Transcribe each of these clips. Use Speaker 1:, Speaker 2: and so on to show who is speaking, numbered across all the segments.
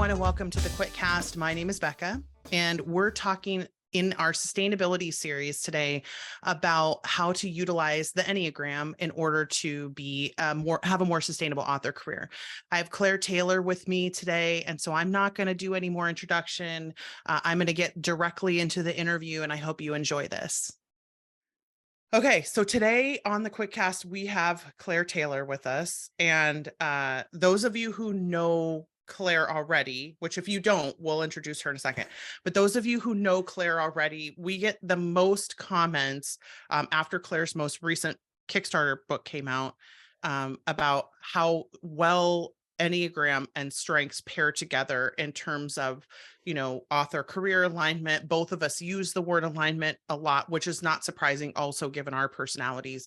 Speaker 1: everyone, and welcome to the Quitcast. My name is Becca, and we're talking in our sustainability series today about how to utilize the Enneagram in order to be have a more sustainable author career. I have Claire Taylor with me today, and so I'm not going to do any more introduction. I'm going to get directly into the interview, and I hope you enjoy this. Okay, so today on the Quitcast, we have Claire Taylor with us. And those of you who know Claire already, which if you don't, we'll introduce her in a second. But those of you who know Claire already, we get the most comments after Claire's most recent Kickstarter book came out about how well Enneagram and strengths pair together in terms of, author career alignment. Both of us use the word alignment a lot, which is not surprising also given our personalities.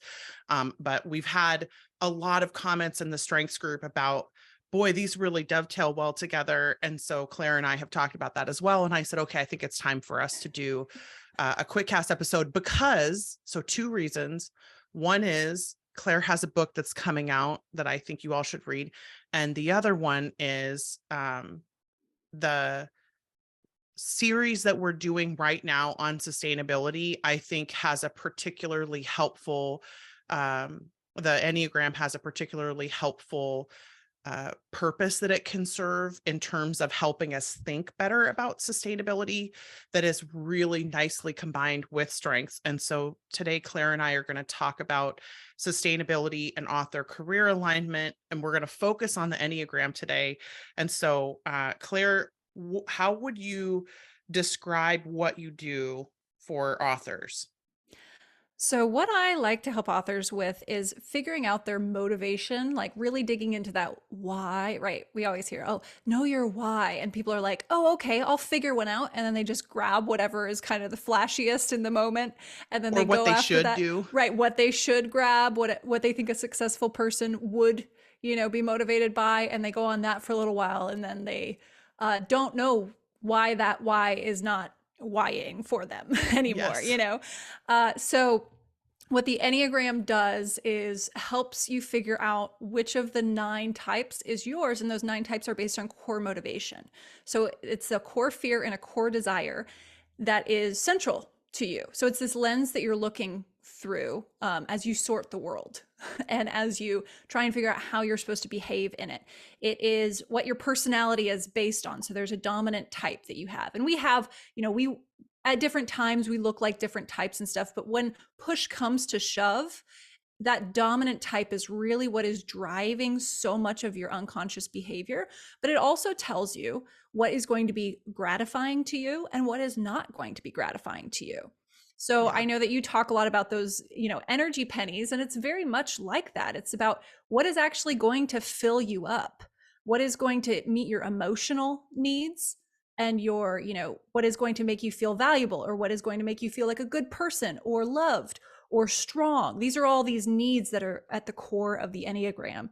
Speaker 1: But we've had a lot of comments in the strengths group about, boy, these really dovetail well together. And so Claire and I have talked about that as well. And I said, okay, I think it's time for us to do a Quitcast episode so two reasons. One is Claire has a book that's coming out that I think you all should read. And the other one is the series that we're doing right now on sustainability, I think has a particularly helpful, the Enneagram has a particularly helpful purpose that it can serve in terms of helping us think better about sustainability that is really nicely combined with strengths. And so today, Claire and I are going to talk about sustainability and author career alignment, and we're going to focus on the Enneagram today. And so, Claire, how would you describe what you do for authors?
Speaker 2: So, what I like to help authors with is figuring out their motivation, like really digging into that why, right? We always hear, oh, know your why. And people are like, oh, okay, I'll figure one out. And then they just grab whatever is kind of the flashiest in the moment. And then
Speaker 1: Or
Speaker 2: they
Speaker 1: what
Speaker 2: go
Speaker 1: they
Speaker 2: after
Speaker 1: should
Speaker 2: that,
Speaker 1: do?
Speaker 2: right? What they should grab, what they think a successful person would, be motivated by. And they go on that for a little while. And then they don't know why that why is not whying for them anymore,
Speaker 1: Yes.
Speaker 2: So what the Enneagram does is helps you figure out which of the 9 types is yours. And those 9 types are based on core motivation. So it's a core fear and a core desire that is central to you. So it's this lens that you're looking through as you sort the world and as you try and figure out how you're supposed to behave in it. It is what your personality is based on. So there's a dominant type that you have. And we have, we at different times we look like different types and stuff, but when push comes to shove, that dominant type is really what is driving so much of your unconscious behavior. But it also tells you what is going to be gratifying to you and what is not going to be gratifying to you. So
Speaker 1: Yeah.
Speaker 2: I know that you talk a lot about those, energy pennies, and it's very much like that. It's about what is actually going to fill you up, what is going to meet your emotional needs, and your, what is going to make you feel valuable, or what is going to make you feel like a good person or loved or strong. These are all these needs that are at the core of the Enneagram.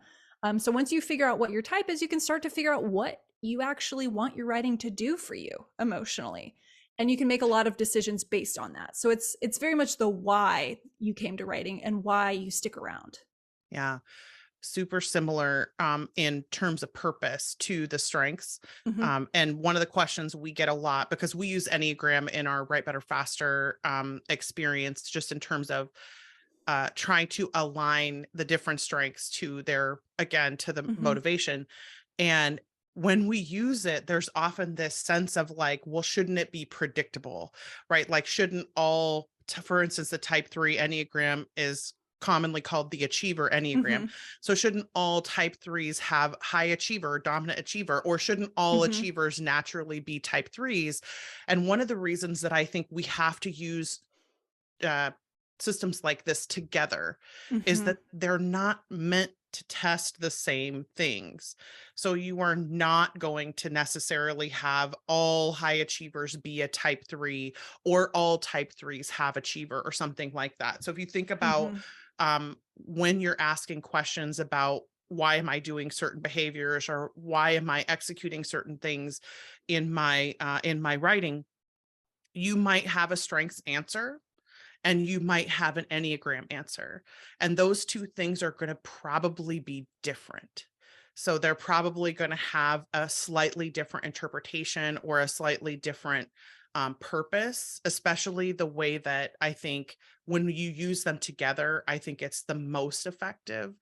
Speaker 2: So once you figure out what your type is, you can start to figure out what you actually want your writing to do for you emotionally. And you can make a lot of decisions based on that. So it's very much the why you came to writing and why you stick around.
Speaker 1: Yeah. Super similar in terms of purpose to the strengths.
Speaker 2: Mm-hmm.
Speaker 1: And one of the questions we get a lot, because we use Enneagram in our Write Better Faster experience, just in terms of trying to align the different strengths to the
Speaker 2: Mm-hmm.
Speaker 1: motivation. And when we use it, there's often this sense of like, well, shouldn't it be predictable, right? Like, shouldn't for instance, the type 3 Enneagram is commonly called the achiever Enneagram.
Speaker 2: Mm-hmm.
Speaker 1: So shouldn't all type 3s have high achiever, dominant achiever, or shouldn't all
Speaker 2: Mm-hmm.
Speaker 1: achievers naturally be type 3s? And one of the reasons that I think we have to use uh, systems like this together is
Speaker 2: Mm-hmm.
Speaker 1: that they're not meant to test the same things. So you are not going to necessarily have all high achievers be a type 3 or all type 3s have achiever or something like that. So if you think about
Speaker 2: Mm-hmm.
Speaker 1: when you're asking questions about why am I doing certain behaviors or why am I executing certain things in my writing, you might have a strengths answer and you might have an Enneagram answer. And those two things are going to probably be different. So they're probably going to have a slightly different interpretation or a slightly different purpose, especially the way that I think when you use them together, I think it's the most effective,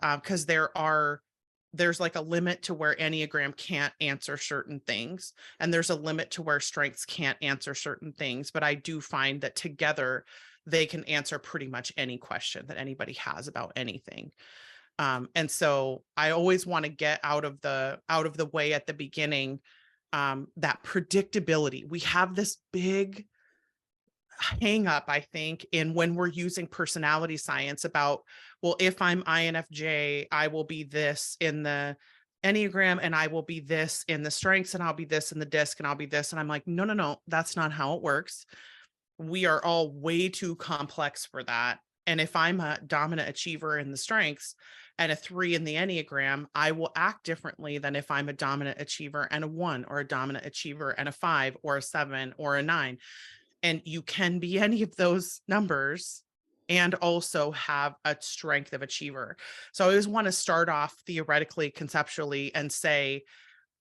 Speaker 1: because there's like a limit to where Enneagram can't answer certain things, and there's a limit to where strengths can't answer certain things. But I do find that together they can answer pretty much any question that anybody has about anything. And so I always want to get out of the way at the beginning, that predictability. We have this big hang up, I think, in when we're using personality science about, well, if I'm INFJ, I will be this in the Enneagram, and I will be this in the strengths, and I'll be this in the disc, and I'll be this. And I'm like, no, no, no, that's not how it works. We are all way too complex for that. And if I'm a dominant achiever in the strengths and a 3 in the Enneagram, I will act differently than if I'm a dominant achiever and a 1, or a dominant achiever and a 5, or a 7, or a 9. And you can be any of those numbers and also have a strength of achiever. So I always want to start off theoretically, conceptually, and say,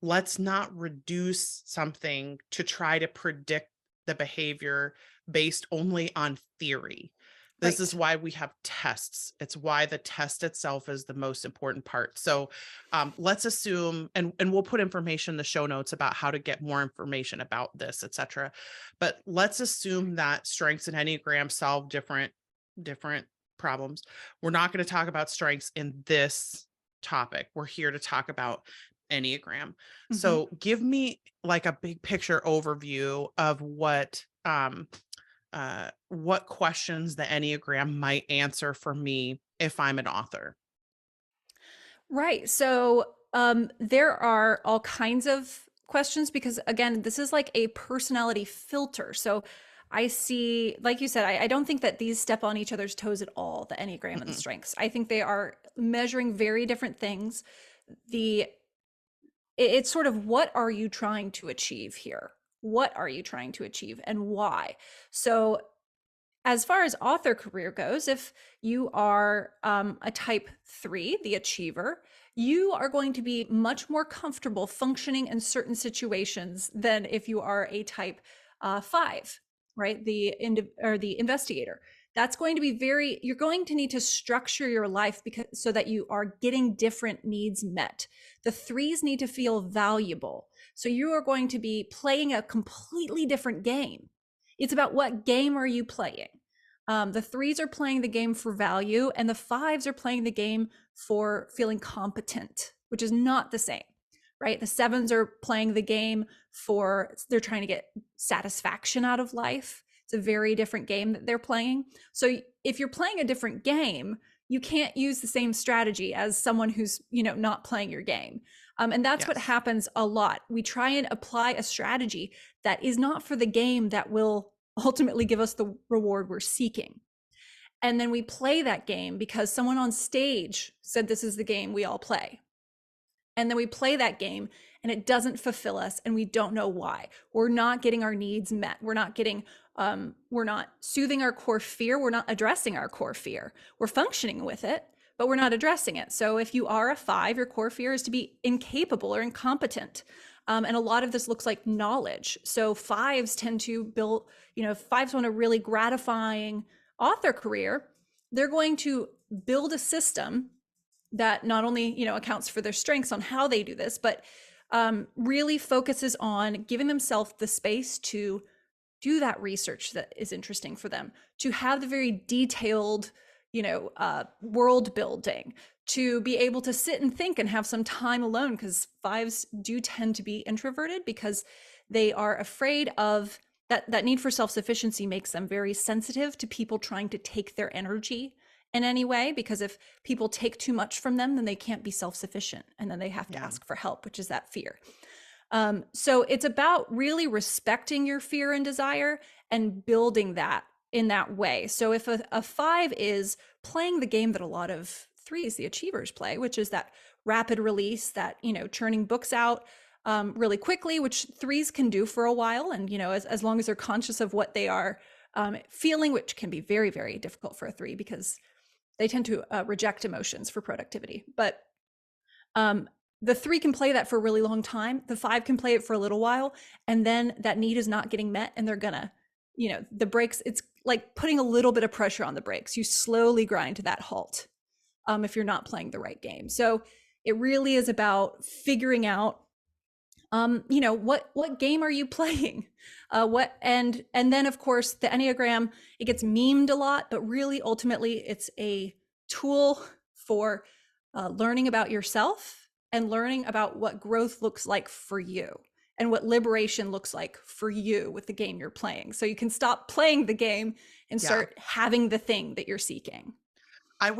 Speaker 1: let's not reduce something to try to predict the behavior based only on theory. This is
Speaker 2: Right.
Speaker 1: why we have tests. It's why the test itself is the most important part. So let's assume, and we'll put information in the show notes about how to get more information about this, etc. But let's assume that strengths and Enneagram solve different problems. We're not going to talk about strengths in this topic. We're here to talk about Enneagram.
Speaker 2: Mhm.
Speaker 1: So give me like a big picture overview of what questions the Enneagram might answer for me if I'm an author.
Speaker 2: Right. So there are all kinds of questions because, again, this is like a personality filter. So I see, like you said, I don't think that these step on each other's toes at all, the Enneagram and the
Speaker 1: Mm-mm.
Speaker 2: strengths. I think they are measuring very different things. The it's sort of, what are you trying to achieve here? What are you trying to achieve and why? So as far as author career goes, if you are a type 3, the achiever, you are going to be much more comfortable functioning in certain situations than if you are a type 5, right? Or the investigator. That's going to be you're going to need to structure your life because so that you are getting different needs met. The 3s need to feel valuable. So you are going to be playing a completely different game. It's about what game are you playing. The 3s are playing the game for value, and the 5s are playing the game for feeling competent, which is not the same, right? The 7s are playing the game they're trying to get satisfaction out of life. It's a very different game that they're playing. So if you're playing a different game, you can't use the same strategy as someone who's, not playing your game. And that's what
Speaker 1: Yes.
Speaker 2: happens a lot. We try and apply a strategy that is not for the game that will ultimately give us the reward we're seeking. And then we play that game because someone on stage said this is the game we all play. And then we play that game and it doesn't fulfill us and we don't know why. We're not getting our needs met. We're not soothing our core fear. We're not addressing our core fear. We're functioning with it, but we're not addressing it. So if you are a 5, your core fear is to be incapable or incompetent. And a lot of this looks like knowledge. So 5s tend to build, 5s want a really gratifying author career. They're going to build a system that not only, accounts for their strengths on how they do this, but really focuses on giving themselves the space to do that research that is interesting for them, to have the very detailed, world building, to be able to sit and think and have some time alone, because 5s do tend to be introverted because they are afraid of that need for self-sufficiency makes them very sensitive to people trying to take their energy in any way, because if people take too much from them, then they can't be self-sufficient and then they have to
Speaker 1: Yeah.
Speaker 2: ask for help, which is that fear. So it's about really respecting your fear and desire and building that in that way. So if a 5 is playing the game that a lot of 3s, the achievers, play, which is that rapid release, that, churning books out really quickly, which 3s can do for a while. And, as long as they're conscious of what they are feeling, which can be very, very difficult for a 3 because they tend to reject emotions for productivity. But the 3 can play that for a really long time. The 5 can play it for a little while, and then that need is not getting met, and they're gonna, the brakes, it's like putting a little bit of pressure on the brakes. You slowly grind to that halt if you're not playing the right game. So it really is about figuring out, what game are you playing? And then of course the Enneagram, it gets memed a lot, but really ultimately it's a tool for learning about yourself and learning about what growth looks like for you and what liberation looks like for you with the game you're playing. So you can stop playing the game and
Speaker 1: Yeah.
Speaker 2: start having the thing that you're seeking.
Speaker 1: I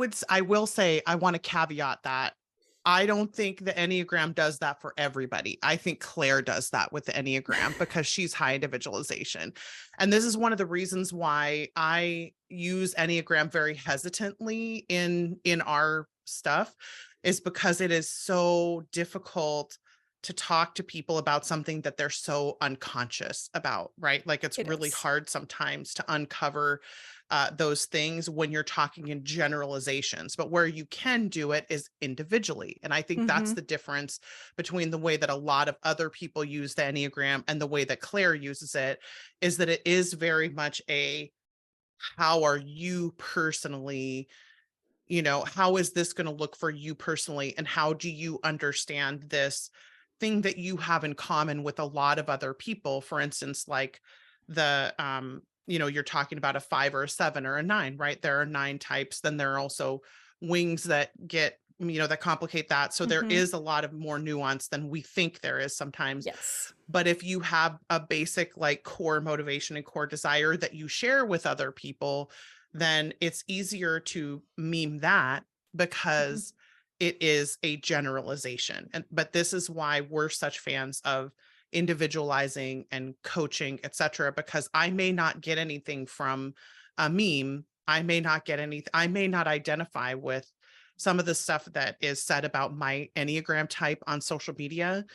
Speaker 1: will say, I want to caveat that I don't think the Enneagram does that for everybody. I think Claire does that with the Enneagram because she's high individualization. And this is one of the reasons why I use Enneagram very hesitantly in our stuff, is because it is so difficult to talk to people about something that they're so unconscious about, right? Like it's
Speaker 2: It
Speaker 1: really
Speaker 2: is.
Speaker 1: hard sometimes to uncover those things when you're talking in generalizations, but where you can do it is individually. And I think that's
Speaker 2: Mm-hmm.
Speaker 1: the difference between the way that a lot of other people use the Enneagram and the way that Claire uses it, is that it is very much a, how are you personally, how is this going to look for you personally? And how do you understand this thing that you have in common with a lot of other people? For instance, like you're talking about a 5 or a 7 or a 9, right? There are 9 types. Then there are also wings that get, that complicate that. So there
Speaker 2: Mm-hmm.
Speaker 1: is a lot of more nuance than we think there is sometimes.
Speaker 2: Yes.
Speaker 1: But if you have a basic like core motivation and core desire that you share with other people, then it's easier to meme that
Speaker 2: Mm-hmm.
Speaker 1: because it is a generalization. But this is why we're such fans of individualizing and coaching, etc., because I may not get anything from a meme. I may not identify with some of the stuff that is said about my Enneagram type on social media,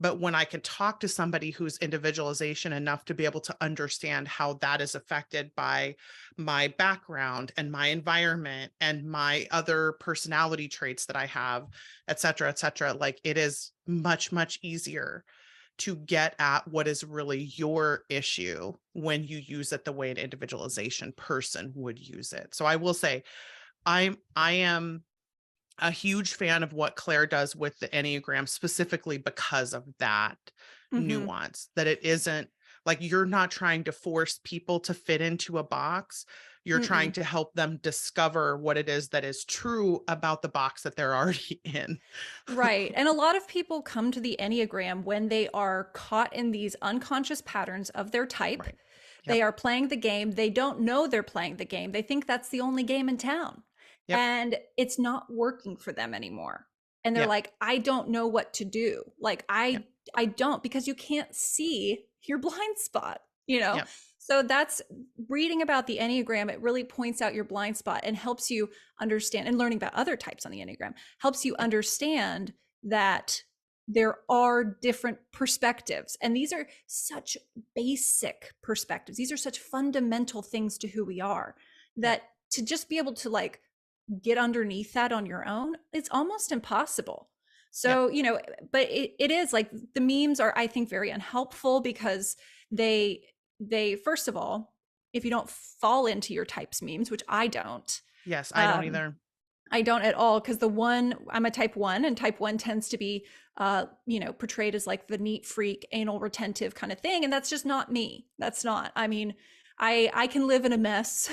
Speaker 1: but when I can talk to somebody who's individualization enough to be able to understand how that is affected by my background and my environment and my other personality traits that I have, et cetera, like it is much, much easier to get at what is really your issue when you use it the way an individualization person would use it. So I will say I am a huge fan of what Claire does with the Enneagram, specifically because of that
Speaker 2: Mm-hmm.
Speaker 1: nuance, that it isn't like you're not trying to force people to fit into a box. You're trying
Speaker 2: Mm-mm.
Speaker 1: to help them discover what it is that is true about the box that they're already in.
Speaker 2: Right. And a lot of people come to the Enneagram when they are caught in these unconscious patterns of their type.
Speaker 1: Right.
Speaker 2: They
Speaker 1: Yep.
Speaker 2: are playing the game. They don't know they're playing the game. They think that's the only game in town.
Speaker 1: Yep.
Speaker 2: And it's not working for them anymore. And they're
Speaker 1: Yep.
Speaker 2: like, I don't know what to do. Like
Speaker 1: Yep.
Speaker 2: I don't, because you can't see your blind spot, you know?
Speaker 1: Yep.
Speaker 2: So that's reading about the Enneagram. It really points out your blind spot and helps you understand, and learning about other types on the Enneagram helps you
Speaker 1: Yep.
Speaker 2: understand that there are different perspectives. And these are such basic perspectives. These are such fundamental things to who we are,
Speaker 1: Yep.
Speaker 2: that to just be able to like get underneath that on your own, it's almost impossible.
Speaker 1: Yep.
Speaker 2: So, but it is like the memes are, I think, very unhelpful because they first of all, if you don't fall into your types memes, which I don't,
Speaker 1: Yes, I don't
Speaker 2: um,
Speaker 1: either.
Speaker 2: I don't at all, because I'm a type 1, and type 1 tends to be portrayed as like the neat freak, anal retentive kind of thing, and that's just not me. That's not. I mean, I can live in a mess.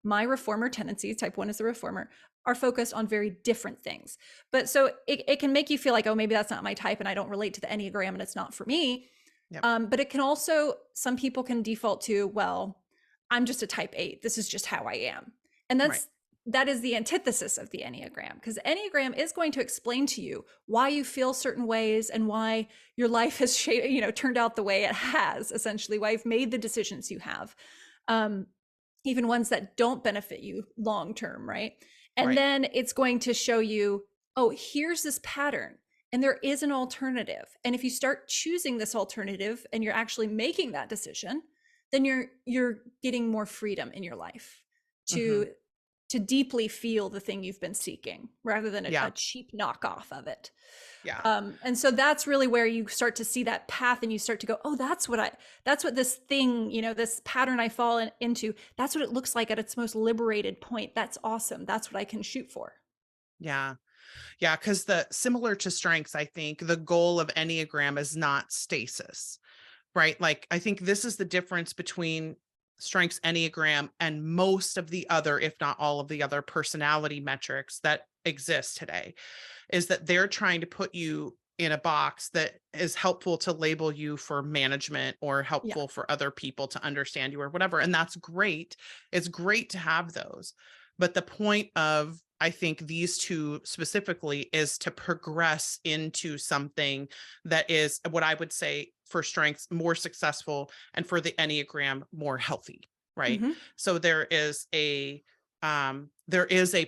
Speaker 2: My reformer tendencies, type 1 is the reformer, are focused on very different things. But so it can make you feel like, oh, maybe that's not my type and I don't relate to the Enneagram and it's not for me.
Speaker 1: Yep.
Speaker 2: But it can also, some people can default to, well, I'm just a type 8. This is just how I am. And
Speaker 1: Right.
Speaker 2: that is the antithesis of the Enneagram, because the Enneagram is going to explain to you why you feel certain ways and why your life has turned out the way it has, essentially, why you've made the decisions you have, even ones that don't benefit you long term, right? And
Speaker 1: Right.
Speaker 2: then it's going to show you, oh, here's this pattern and there is an alternative. And if you start choosing this alternative and you're actually making that decision, then you're getting more freedom in your life
Speaker 1: Mm-hmm.
Speaker 2: to to deeply feel the thing you've been seeking rather than a
Speaker 1: Yeah.
Speaker 2: cheap knockoff of it.
Speaker 1: Yeah.
Speaker 2: And so that's really where you start to see that path and you start to go, oh, that's what this thing, this pattern I fall into, that's what it looks like at its most liberated point. That's awesome. That's what I can shoot for.
Speaker 1: Yeah. Yeah. Cause similar to strengths, I think the goal of Enneagram is not stasis, right? Like, I think this is the difference between strengths Enneagram and most of the other, if not all of the other personality metrics that exist today, is that they're trying to put you in a box that is helpful to label you for management or
Speaker 2: Yeah.
Speaker 1: helpful for other people to understand you or whatever. And that's great. It's great to have those. But the point of, I think, these two specifically is to progress into something that is what I would say for strengths more successful and for the Enneagram more healthy, right?
Speaker 2: Mm-hmm.
Speaker 1: So there is a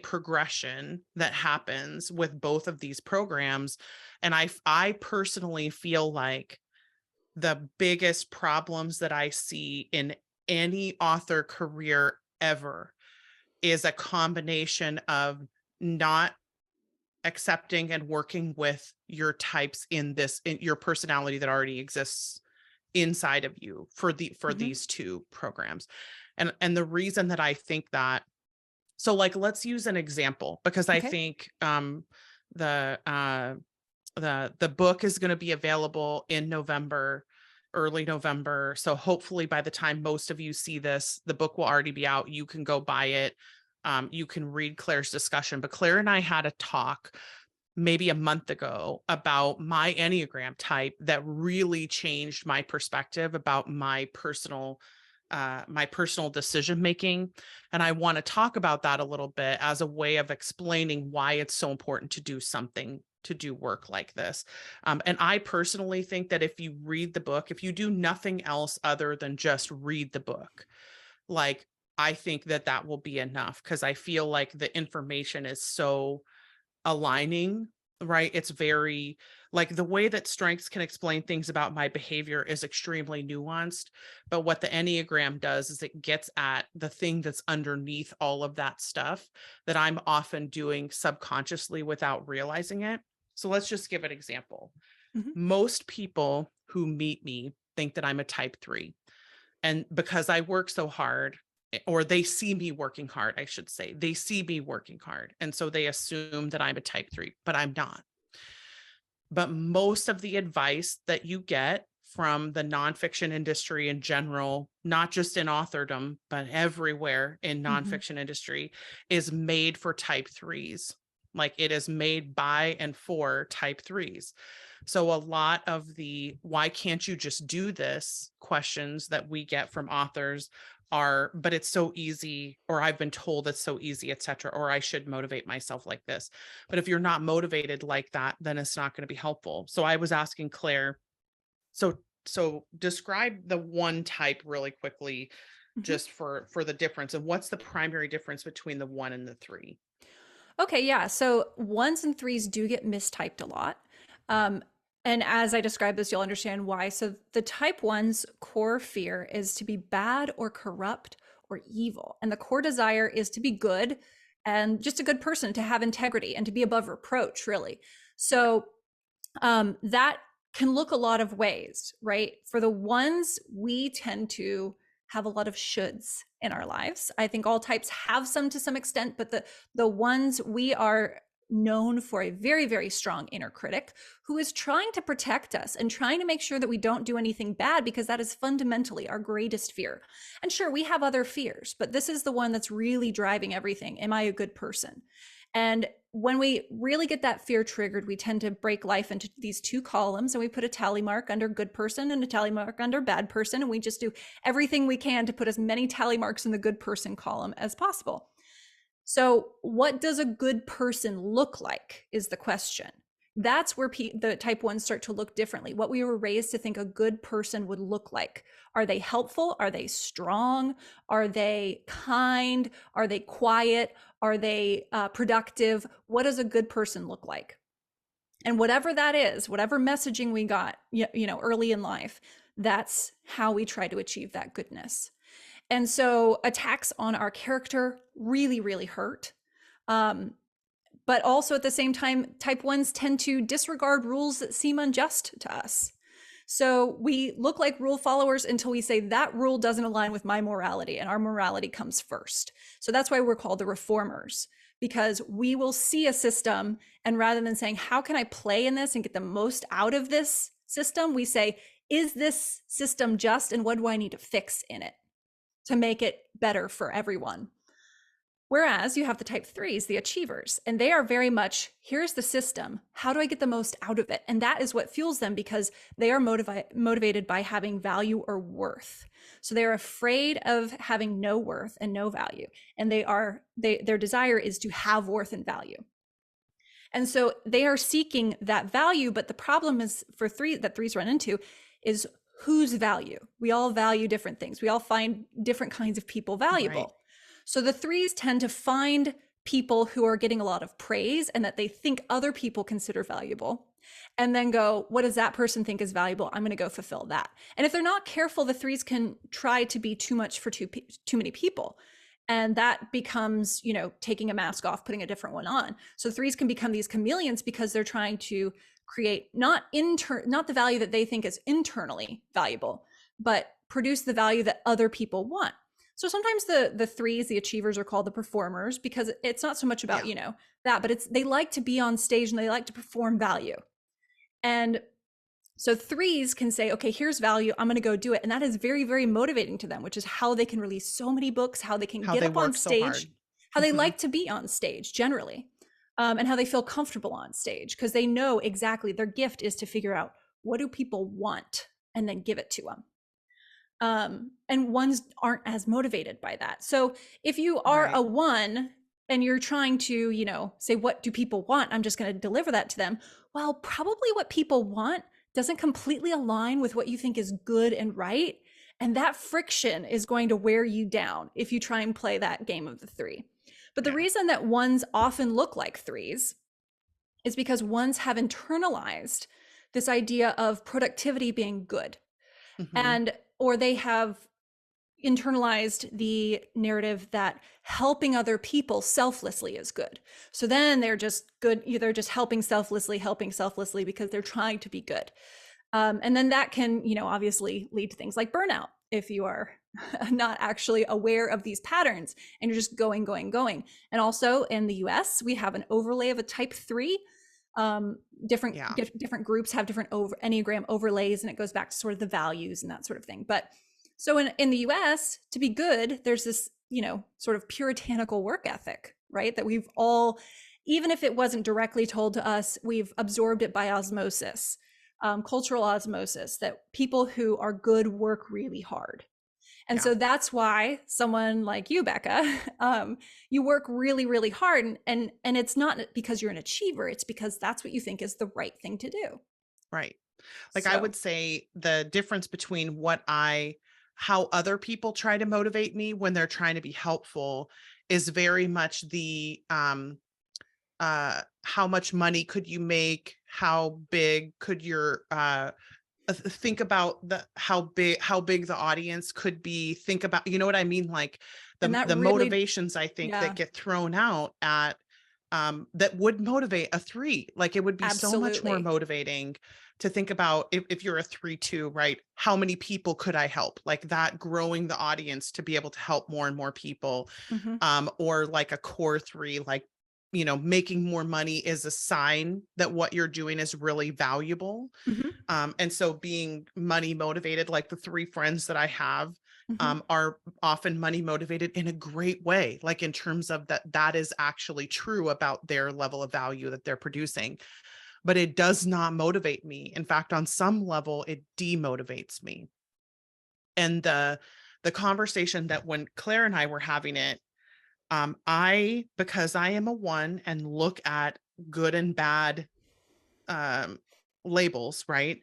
Speaker 1: progression that happens with both of these programs. And I personally feel like the biggest problems that I see in any author career ever is a combination of not accepting and working with your types in your personality that already exists inside of you for
Speaker 2: Mm-hmm.
Speaker 1: these two programs. And the reason that I think that, so like, let's use an example, because I
Speaker 2: Okay.
Speaker 1: think the the book is going to be available in November, early November. So hopefully by the time most of you see this, the book will already be out. You can go buy it. You can read Claire's discussion. But Claire and I had a talk maybe a month ago about my Enneagram type that really changed my perspective about my personal decision making. And I want to talk about that a little bit as a way of explaining why it's so important to do something, to do work like this. And I personally think that if you read the book, if you do nothing else other than just read the book, like, I think that that will be enough, because I feel like the information is so aligning, right? It's very, like, the way that strengths can explain things about my behavior is extremely nuanced. But what the Enneagram does is it gets at the thing that's underneath all of that stuff that I'm often doing subconsciously without realizing it. So let's just give an example.
Speaker 2: Mm-hmm.
Speaker 1: Most people who meet me think that I'm a type 3. And because I work so hard, or they see me working hard, I should say, they see me working hard. And so they assume that I'm a type 3, but I'm not. But most of the advice that you get from the nonfiction industry in general, not just in authordom, but everywhere in
Speaker 2: Mm-hmm.
Speaker 1: nonfiction industry, is made for type 3s. Like, it is made by and for type 3s. So a lot of the why can't you just do this questions that we get from authors are, but it's so easy, or I've been told it's so easy, etc., or I should motivate myself like this. But if you're not motivated like that, then it's not going to be helpful. So I was asking Claire, so describe the one type really quickly,
Speaker 2: Mm-hmm.
Speaker 1: just for the difference, and what's the primary difference between the 1 and the 3.
Speaker 2: Okay, yeah. So ones and threes do get mistyped a lot. Um, and as I describe this, you'll understand why. So the type one's core fear is to be bad or corrupt or evil. And the core desire is to be good and just a good person, to have integrity and to be above reproach, really. So that can look a lot of ways, right? For the ones, we tend to have a lot of shoulds in our lives. I think all types have some to some extent, but the ones, we are known for a very, very strong inner critic who is trying to protect us and trying to make sure that we don't do anything bad, because that is fundamentally our greatest fear. And sure, we have other fears, but this is the one that's really driving everything. Am I a good person? And when we really get that fear triggered, we tend to break life into these two columns, and we put a tally mark under good person and a tally mark under bad person. And we just do everything we can to put as many tally marks in the good person column as possible. So what does a good person look like is the question. That's where the type ones start to look differently. What we were raised to think a good person would look like. Are they helpful? Are they strong? Are they kind? Are they quiet? Are they productive? What does a good person look like? And whatever that is, whatever messaging we got, early in life, that's how we try to achieve that goodness. And so attacks on our character really, really hurt. Um, but also at the same time, type ones tend to disregard rules that seem unjust to us. So we look like rule followers until we say that rule doesn't align with my morality, and our morality comes first. So that's why we're called the reformers, because we will see a system, and rather than saying, how can I play in this and get the most out of this system, we say, is this system just, and what do I need to fix in it to make it better for everyone? Whereas you have the type threes, the achievers, and they are very much, here's the system. How do I get the most out of it? And that is what fuels them, because they are motivated by having value or worth. So they're afraid of having no worth and no value. And their desire is to have worth and value. And so they are seeking that value. But the problem is for threes run into is whose value? We all value different things. We all find different kinds of people valuable. Right. So the threes tend to find people who are getting a lot of praise and that they think other people consider valuable, and then go, what does that person think is valuable? I'm going to go fulfill that. And if they're not careful, the threes can try to be too much for too many people. And that becomes, taking a mask off, putting a different one on. So threes can become these chameleons because they're trying to create not the value that they think is internally valuable, but produce the value that other people want. So sometimes the threes, the achievers, are called the performers, because it's not so much about, that, but they like to be on stage and they like to perform value. And so threes can say, okay, here's value, I'm going to go do it. And that is very, very motivating to them, which is how they can release so many books, how they can get up on stage, how they like to be on stage generally, and how they feel comfortable on stage, because they know exactly their gift is to figure out, what do people want, and then give it to them. And ones aren't as motivated by that. So if you are a one and you're trying to, say, what do people want? I'm just going to deliver that to them. Well, probably what people want doesn't completely align with what you think is good and right. And that friction is going to wear you down if you try and play that game of the three. But the reason that ones often look like threes is because ones have internalized this idea of productivity being good. Mm-hmm. Or they have internalized the narrative that helping other people selflessly is good. So then they're just good. They're just helping selflessly because they're trying to be good. And then that can, obviously lead to things like burnout if you are not actually aware of these patterns and you're just going. And also in the US, we have an overlay of a type 3. Different groups have different Enneagram overlays, and it goes back to sort of the values and that sort of thing. But so in the US, to be good, there's this, sort of puritanical work ethic, right? That we've all, even if it wasn't directly told to us, we've absorbed it by osmosis, cultural osmosis, that people who are good work really hard. And so that's why someone like you, Becca, you work really, really hard. And it's not because you're an achiever. It's because that's what you think is the right thing to do.
Speaker 1: Right. Like, I would say the difference between how other people try to motivate me when they're trying to be helpful is very much the, how much money could you make? How big could your, think about how big the audience could be. Think about, you know what I mean? Like the really, motivations I think that get thrown out at, that would motivate a 3. Like, it would be so much more motivating to think about if you're a 3-2, right? How many people could I help? Like that, growing the audience to be able to help more and more people. Mm-hmm. Or like a core 3, like, making more money is a sign that what you're doing is really valuable. Mm-hmm. And so being money motivated, like the 3 friends that I have, mm-hmm. Are often money motivated in a great way, like in terms of that is actually true about their level of value that they're producing. But it does not motivate me. In fact, on some level, it demotivates me. And the conversation that when Claire and I were having it, because I am a 1 and look at good and bad labels, right,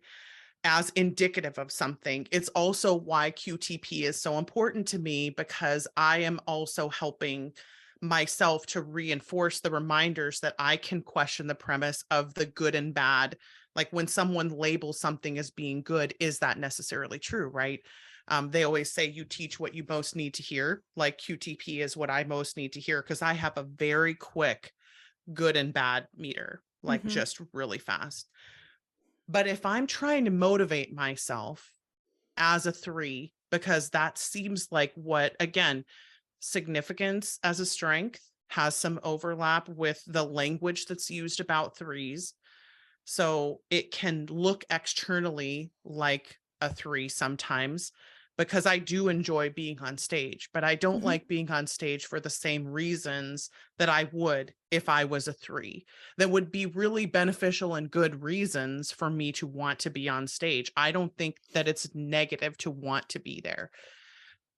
Speaker 1: as indicative of something. It's also why QTP is so important to me, because I am also helping myself to reinforce the reminders that I can question the premise of the good and bad. Like when someone labels something as being good, is that necessarily true, right? They always say you teach what you most need to hear. Like QTP is what I most need to hear because I have a very quick good and bad meter, like
Speaker 2: Mhm.
Speaker 1: just really fast. But if I'm trying to motivate myself as a three, because that seems like what, again, significance as a strength has some overlap with the language that's used about threes. So it can look externally like a three sometimes because I do enjoy being on stage, but I don't
Speaker 2: Mhm.
Speaker 1: like being on stage for the same reasons that I would if I was a three. That would be really beneficial and good reasons for me to want to be on stage. I don't think that it's negative to want to be there.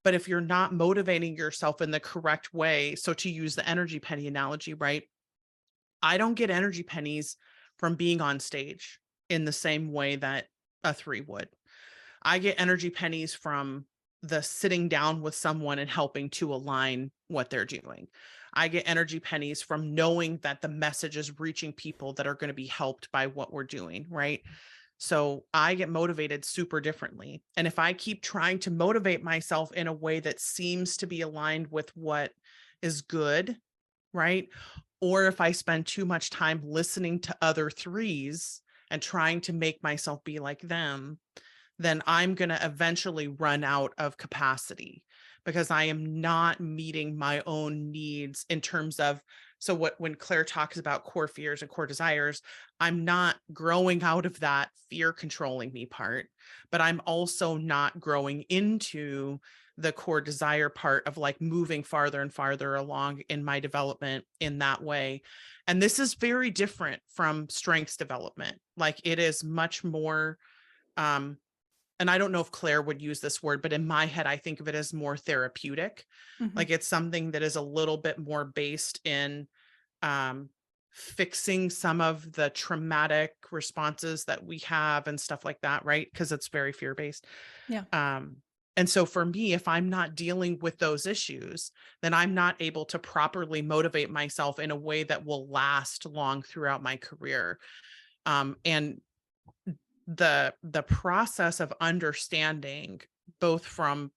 Speaker 1: But if you're not motivating yourself in the correct way, so to use the energy penny analogy, right? I don't get energy pennies from being on stage in the same way that a three would. I get energy pennies from the sitting down with someone and helping to align what they're doing. I get energy pennies from knowing that the message is reaching people that are going to be helped by what we're doing, right? So I get motivated super differently. And if I keep trying to motivate myself in a way that seems to be aligned with what is good, right? Or if I spend too much time listening to other threes and trying to make myself be like them, then I'm going to eventually run out of capacity because I am not meeting my own needs in terms of. So what when Claire talks about core fears and core desires, I'm not growing out of that fear controlling me part, but I'm also not growing into the core desire part of like moving farther and farther along in my development in that way. And this is very different from strengths development. Like it is much more um and I don't know if Claire would use this word, but in my head, I think of it as more therapeutic.
Speaker 2: Mhm.
Speaker 1: Like it's something that is a little bit more based in um, fixing some of the traumatic responses that we have and stuff like that, right? Because it's very fear based.
Speaker 2: Yeah.
Speaker 1: Um, and so for me, if I'm not dealing with those issues, then I'm not able to properly motivate myself in a way that will last long throughout my career. And the process of understanding both from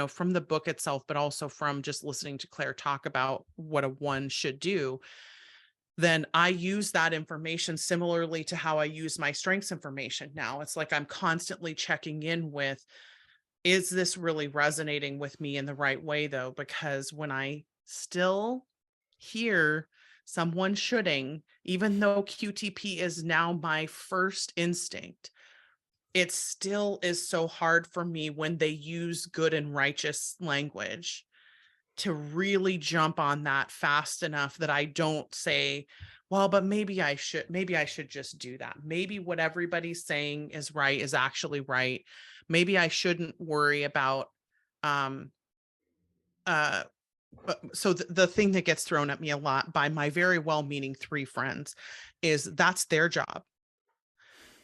Speaker 1: from the book itself but also from just listening to Claire talk about what a one should do, then I use that information similarly to how I use my strengths information. Now it's like I'm constantly checking in with, is this really resonating with me in the right way though? Because when I still hear someone shoulding, even though QTP is now my first instinct, it still is so hard for me when they use good and righteous language to really jump on that fast enough that I don't say, well, but maybe I should just do that. Maybe what everybody's saying is right is actually right. Maybe I shouldn't worry about um uh so the thing that gets thrown at me a lot by my very well-meaning three friends is that's their job.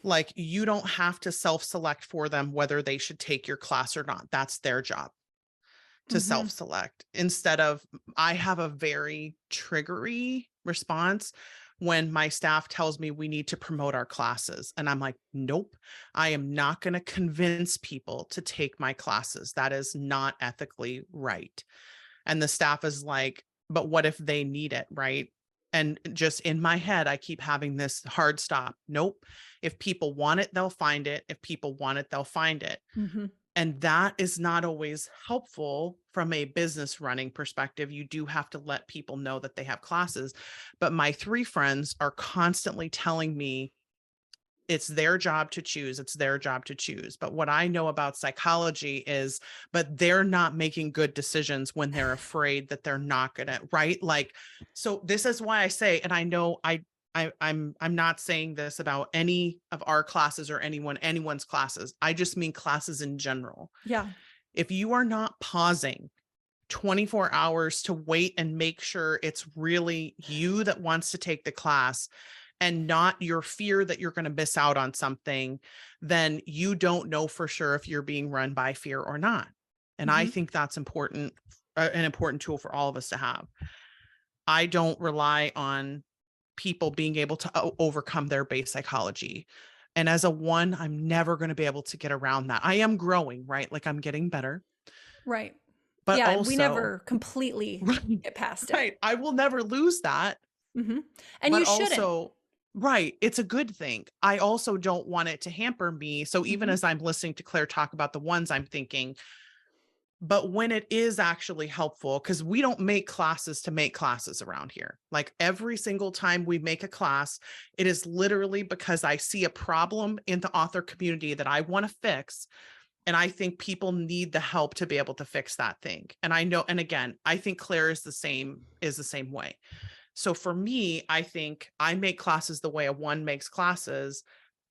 Speaker 1: Like you don't have to self-select for them whether they should take your class or not. That's their job to
Speaker 2: Mhm.
Speaker 1: self-select. Instead of, I have a very triggery response when my staff tells me we need to promote our classes. And I'm like, nope, I am not going to convince people to take my classes. That is not ethically right. And the staff is like, but what if they need it? Right. And just in my head, I keep having this hard stop. Nope. If people want it, they'll find it. If people want it, they'll find it.
Speaker 2: Mhm.
Speaker 1: And that is not always helpful from a business running perspective. You do have to let people know that they have classes. But my three friends are constantly telling me it's their job to choose. It's their job to choose. But what I know about psychology is, but they're not making good decisions when they're afraid that they're not going to, right? Like, so this is why I say, and I know I'm not saying this about any of our classes or anyone's classes. I just mean classes in general.
Speaker 2: Yeah.
Speaker 1: If you are not pausing 24 hours to wait and make sure it's really you that wants to take the class and not your fear that you're going to miss out on something, then you don't know for sure if you're being run by fear or not. And I
Speaker 2: Mhm.
Speaker 1: think that's important, an important tool for all of us to have. I don't rely on people being able to overcome their base psychology. And as a one, I'm never going to be able to get around that. I am growing, right? Like I'm getting better,
Speaker 2: Right.
Speaker 1: but
Speaker 2: Yeah, we
Speaker 1: also,
Speaker 2: never completely
Speaker 1: right,
Speaker 2: get past it.
Speaker 1: right, I will never lose that,
Speaker 2: Hmm. And
Speaker 1: but
Speaker 2: you shouldn't.
Speaker 1: also, right, it's a good thing. I also don't want it to hamper me. So even
Speaker 2: Hmm.
Speaker 1: as I'm listening to Claire talk about the ones, I'm thinking, but when it is actually helpful, because we don't make classes to make classes around here. Like every single time we make a class, it is literally because I see a problem in the author community that I want to fix. And I think people need the help to be able to fix that thing. And I know, and again, I think Claire is the same way. So for me, I think I make classes the way a one makes classes.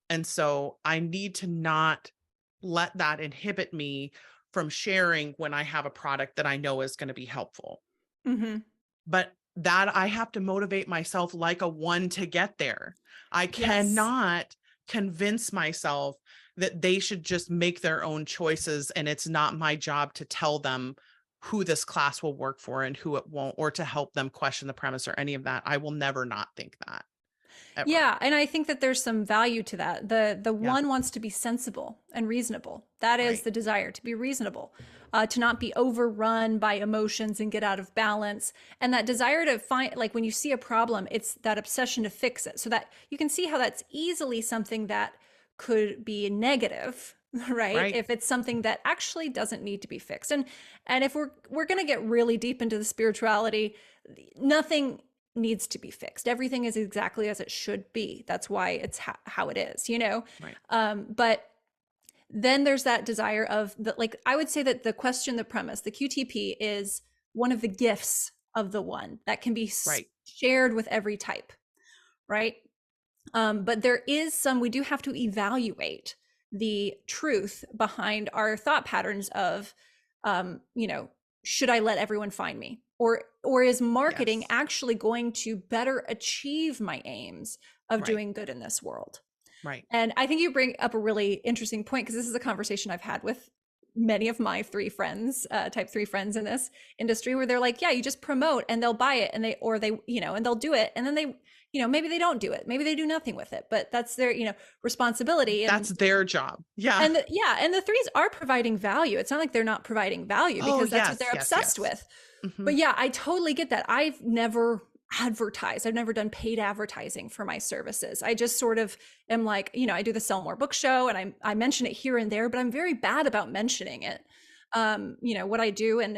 Speaker 1: And so I need to not let that inhibit me from sharing when I have a product that I know is going to be helpful.
Speaker 2: Hmm.
Speaker 1: But that I have to motivate myself like a one to get there. I
Speaker 2: Yes.
Speaker 1: cannot convince myself that they should just make their own choices and it's not my job to tell them who this class will work for and who it won't, or to help them question the premise or any of that. I will never not think that ever.
Speaker 2: Yeah, and I think that there's some value to that. The
Speaker 1: Yeah.
Speaker 2: one wants to be sensible and reasonable. That is
Speaker 1: Right.
Speaker 2: the desire to be reasonable, to not be overrun by emotions and get out of balance. And that desire to find, like when you see a problem, it's that obsession to fix it. So that you can see how that's easily something that could be negative, right?
Speaker 1: Right.
Speaker 2: If it's something that actually doesn't need to be fixed. And if we're going to get really deep into the spirituality, nothing needs to be fixed. Everything is exactly as it should be. That's why it's how it is, you know?
Speaker 1: Right.
Speaker 2: But then there's that desire of the, like, I would say that the question, the premise, the QTP is one of the gifts of the one that can be
Speaker 1: Right.
Speaker 2: shared with every type, right? But there is some, we do have to evaluate the truth behind our thought patterns of, you know, should I let everyone find me? Or is marketing
Speaker 1: Yes.
Speaker 2: actually going to better achieve my aims of
Speaker 1: Right.
Speaker 2: doing good in this world?
Speaker 1: Right.
Speaker 2: And I think you bring up a really interesting point because this is a conversation I've had with many of my three friends, type three friends in this industry, where they're like, yeah, you just promote and they'll buy it and they, you know, and they'll do it. And then they, you know, maybe they don't do it. Maybe they do nothing with it, but that's their, you know, responsibility.
Speaker 1: That's their job. Yeah.
Speaker 2: Yeah, and the threes are providing value. It's not like they're not providing value
Speaker 1: Oh,
Speaker 2: because that's what
Speaker 1: yes.
Speaker 2: they're
Speaker 1: Yes.
Speaker 2: obsessed
Speaker 1: Yes.
Speaker 2: with.
Speaker 1: Hmm.
Speaker 2: But yeah, I totally get that. I've never advertised. I've never done paid advertising for my services. I just sort of am like, you know, I do the Sell More Book Show and I mention it here and there, but I'm very bad about mentioning it. You know, what I do, and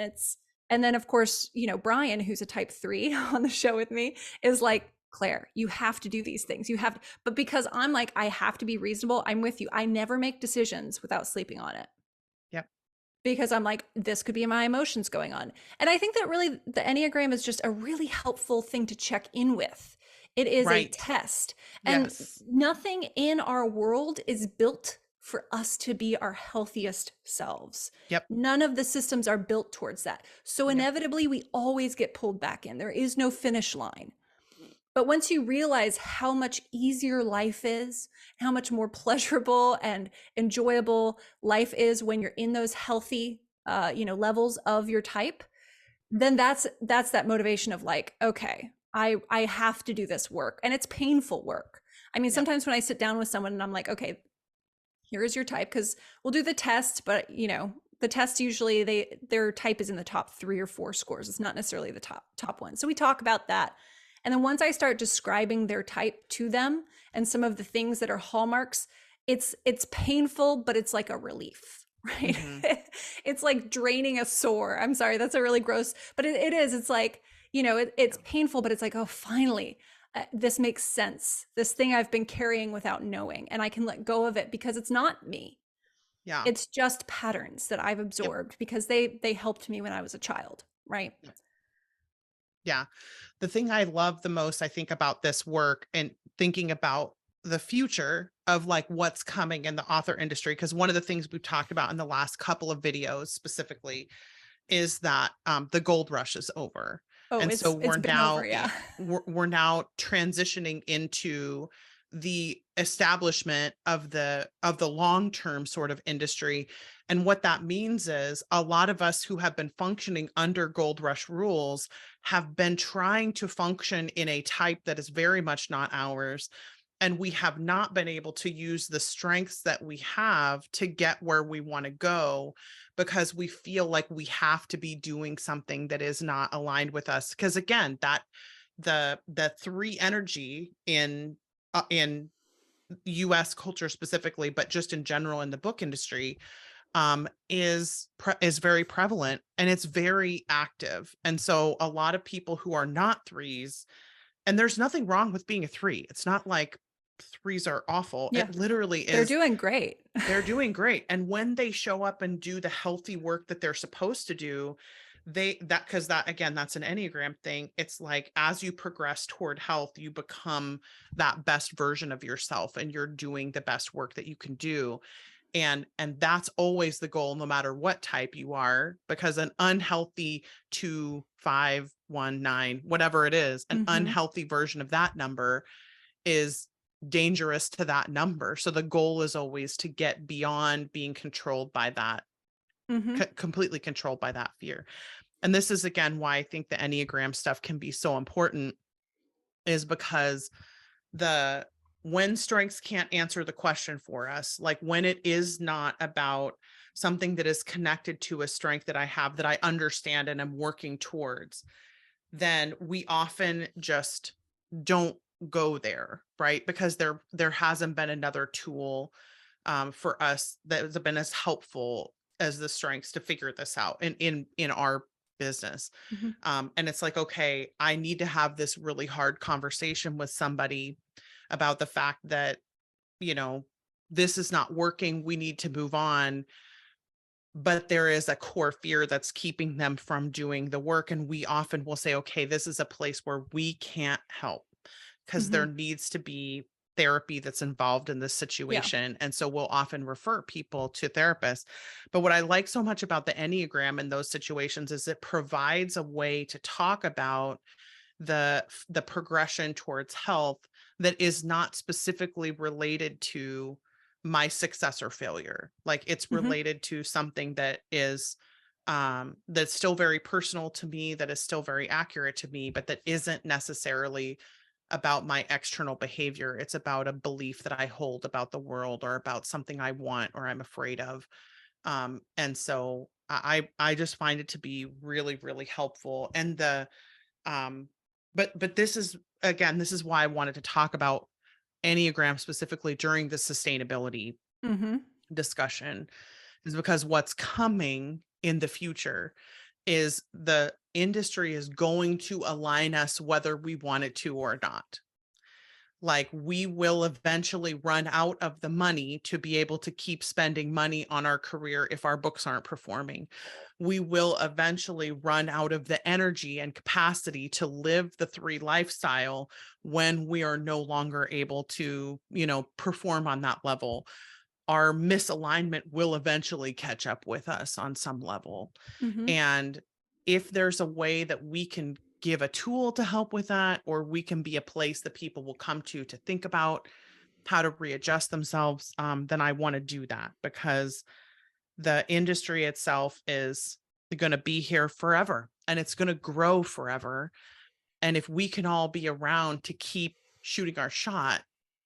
Speaker 2: then of course, you know, Brian, who's a type 3 on the show with me, is like, Claire, you have to do these things. You have to, but because I'm like, I have to be reasonable, I'm with you. I never make decisions without sleeping on it
Speaker 1: Yep.
Speaker 2: because I'm like, this could be my emotions going on. And I think that really the Enneagram is just a really helpful thing to check in with. It is a
Speaker 1: Right.
Speaker 2: test, and
Speaker 1: Yes.
Speaker 2: nothing in our world is built for us to be our healthiest selves.
Speaker 1: Yep.
Speaker 2: None of the systems are built towards that. So
Speaker 1: Yep.
Speaker 2: inevitably, we always get pulled back in. There is no finish line. But once you realize how much easier life is, how much more pleasurable and enjoyable life is when you're in those healthy, you know, levels of your type, then that's that motivation of like, okay, I have to do this work, and it's painful work. I mean,
Speaker 1: Yep.
Speaker 2: sometimes when I sit down with someone and I'm like, okay, here is your type, because we'll do the test, but you know, the test usually their type is in the top 3 or 4 scores. It's not necessarily the top one. So we talk about that. And then once I start describing their type to them and some of the things that are hallmarks, it's painful, but it's like a relief, right?
Speaker 1: Hmm.
Speaker 2: It's like draining a sore. I'm sorry, that's a really gross, but it is. It's like, you know, it's painful, but it's like, oh, finally, this makes sense. This thing I've been carrying without knowing, and I can let go of it because it's not me.
Speaker 1: Yeah.
Speaker 2: It's just patterns that I've
Speaker 1: Yep.
Speaker 2: absorbed because they helped me when I was a child, right?
Speaker 1: Yeah. The thing I love the most, I think, about this work and thinking about the future of like what's coming in the author industry, because one of the things we've talked about in the last couple of videos specifically is that the gold rush is over.
Speaker 2: Oh,
Speaker 1: And so
Speaker 2: it's been over, yeah.
Speaker 1: we're now transitioning into the establishment of the long-term sort of industry. And what that means is a lot of us who have been functioning under gold rush rules have been trying to function in a type that is very much not ours. and we have not been able to use the strengths that we have to get where we want to go, because we feel like we have to be doing something that is not aligned with us. Because again, that the three energy in US culture specifically, but just in general in the book industry, is very prevalent, and it's very active. And so a lot of people who are not threes, and there's nothing wrong with being a three. It's not like threes are awful.
Speaker 2: Yeah.
Speaker 1: It literally
Speaker 2: They're
Speaker 1: is.
Speaker 2: doing great.
Speaker 1: They're doing great. And when they show up and do the healthy work that they're supposed to do, because that again, that's an Enneagram thing. It's like as you progress toward health, you become that best version of yourself, and you're doing the best work that you can do. And that's always the goal, no matter what type you are, because an unhealthy 2, 5, 1, 9, whatever it is, an
Speaker 2: Mm-hmm.
Speaker 1: unhealthy version of that number is dangerous to that number. So the goal is always to get beyond being controlled by that,
Speaker 2: Mm-hmm.
Speaker 1: completely controlled by that fear. And this is again why I think the Enneagram stuff can be so important, is because the when strengths can't answer the question for us, like when it is not about something that is connected to a strength that I have, that I understand and am working towards, then we often just don't go there, right? Because there hasn't been another tool for us that has been as helpful as the strengths to figure this out in our business.
Speaker 2: Mm-hmm.
Speaker 1: And it's like, okay, I need to have this really hard conversation with somebody about the fact that, you know, this is not working. We need to move on. But there is a core fear that's keeping them from doing the work. And we often will say, okay, this is a place where we can't help, because
Speaker 2: Mm-hmm.
Speaker 1: there needs to be therapy that's involved in this
Speaker 2: Yeah.
Speaker 1: situation. And so we'll often refer people to therapists. But what I like so much about the Enneagram in those situations is it provides a way to talk about the progression towards health that is not specifically related to my success or failure. Like it's
Speaker 2: Mm-hmm.
Speaker 1: related to something that is that's still very personal to me, that is still very accurate to me, but that isn't necessarily about my external behavior. It's about a belief that I hold about the world, or about something I want or I'm afraid of. And so I just find it to be really, really helpful. And the um, but this is, again, this is why I wanted to talk about Enneagram specifically during the sustainability
Speaker 2: Mm-hmm.
Speaker 1: discussion, is because what's coming in the future is the industry is going to align us whether we want it to or not. Like we will eventually run out of the money to be able to keep spending money on our career if our books aren't performing. We will eventually run out of the energy and capacity to live the three lifestyle when we are no longer able to, perform on that level. Our misalignment will eventually catch up with us on some level.
Speaker 2: Mm-hmm.
Speaker 1: And if there's a way that we can give a tool to help with that, or we can be a place that people will come to think about how to readjust themselves, then I want to do that, because the industry itself is going to be here forever, and it's going to grow forever. And if we can all be around to keep shooting our shot,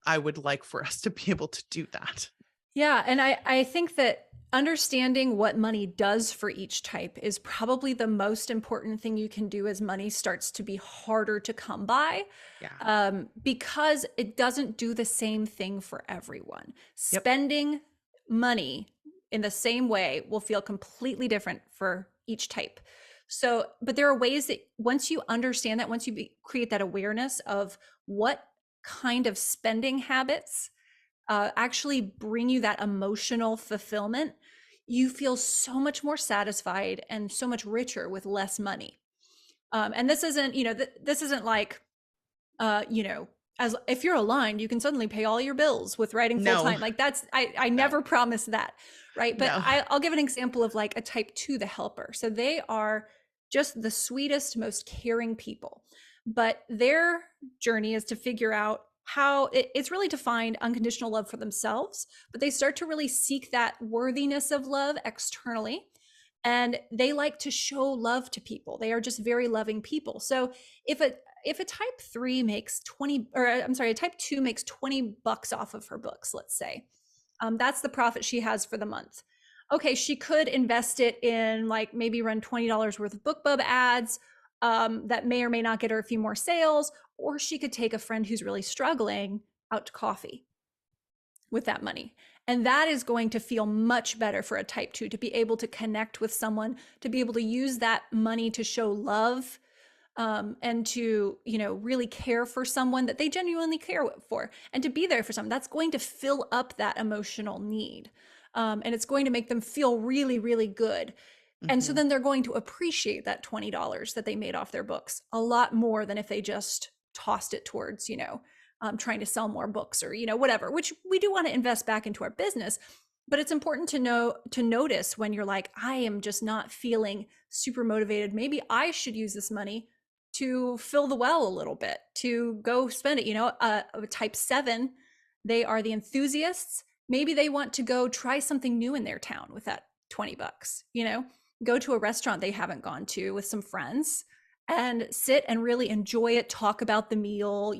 Speaker 1: I would like for us to be able to do that.
Speaker 2: Yeah, and I think that understanding what money does for each type is probably the most important thing you can do as money starts to be harder to come by,
Speaker 1: Yeah.
Speaker 2: because it doesn't do the same thing for everyone.
Speaker 1: Yep.
Speaker 2: Spending money in the same way will feel completely different for each type. So, but there are ways that once you understand that, once you create that awareness of what kind of spending habits actually bring you that emotional fulfillment, you feel so much more satisfied and so much richer with less money. And this isn't, this isn't like, as if you're aligned, you can suddenly pay all your bills with writing full
Speaker 1: No.
Speaker 2: time. Like that's, I
Speaker 1: No.
Speaker 2: never promise that, right? But
Speaker 1: No.
Speaker 2: I'll give an example of like a type 2, the helper. So they are just the sweetest, most caring people, but their journey is to figure out how it's really to find unconditional love for themselves, but they start to really seek that worthiness of love externally. and they like to show love to people. They are just very loving people. So if a type 3 makes 20, or I'm sorry, a type 2 makes $20 off of her books, let's say, that's the profit she has for the month. Okay, she could invest it in, like, maybe run $20 worth of BookBub ads, that may or may not get her a few more sales, or she could take a friend who's really struggling out to coffee with that money. And that is going to feel much better for a type 2, to be able to connect with someone, to be able to use that money to show love, and to, really care for someone that they genuinely care for, and to be there for someone. That's going to fill up that emotional need. And it's going to make them feel really, really good. And so
Speaker 1: Hmm.
Speaker 2: then they're going to appreciate that $20 that they made off their books a lot more than if they just tossed it towards, trying to sell more books, or, whatever, which we do want to invest back into our business. But it's important to notice when you're like, I am just not feeling super motivated. Maybe I should use this money to fill the well a little bit, to go spend it. Type 7, they are the enthusiasts. Maybe they want to go try something new in their town with that $20, go to a restaurant they haven't gone to with some friends, and sit and really enjoy it, talk about the meal,